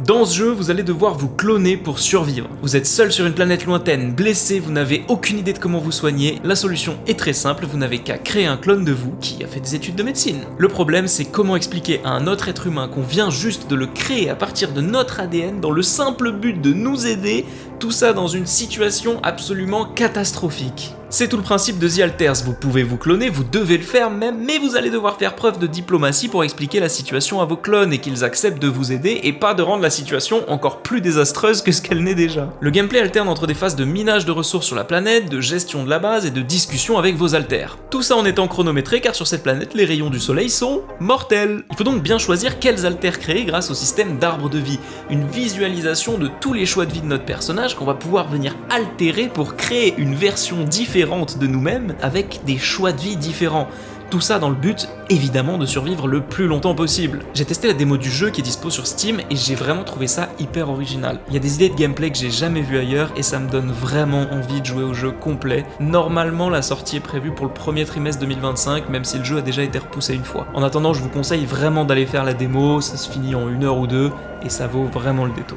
Dans ce jeu, vous allez devoir vous cloner pour survivre. Vous êtes seul sur une planète lointaine, blessé, vous n'avez aucune idée de comment vous soigner. La solution est très simple, vous n'avez qu'à créer un clone de vous qui a fait des études de médecine. Le problème, c'est comment expliquer à un autre être humain qu'on vient juste de le créer à partir de notre ADN dans le simple but de nous aider, tout ça dans une situation absolument catastrophique. C'est tout le principe de The Alters, vous pouvez vous cloner, vous devez le faire même, mais vous allez devoir faire preuve de diplomatie pour expliquer la situation à vos clones et qu'ils acceptent de vous aider et pas de rendre la situation encore plus désastreuse que ce qu'elle n'est déjà. Le gameplay alterne entre des phases de minage de ressources sur la planète, de gestion de la base et de discussion avec vos alters. Tout ça en étant chronométré car sur cette planète, les rayons du soleil sont mortels. Il faut donc bien choisir quels alters créer grâce au système d'arbre de vie, une visualisation de tous les choix de vie de notre personnage qu'on va pouvoir venir altérer pour créer une version différente de nous-mêmes avec des choix de vie différents. Tout ça dans le but, évidemment, de survivre le plus longtemps possible. J'ai testé la démo du jeu qui est dispo sur Steam et j'ai vraiment trouvé ça hyper original. Il y a des idées de gameplay que j'ai jamais vues ailleurs et ça me donne vraiment envie de jouer au jeu complet. Normalement, la sortie est prévue pour le premier trimestre 2025, même si le jeu a déjà été repoussé une fois. En attendant, je vous conseille vraiment d'aller faire la démo, ça se finit en 1 heure ou 2 et ça vaut vraiment le détour.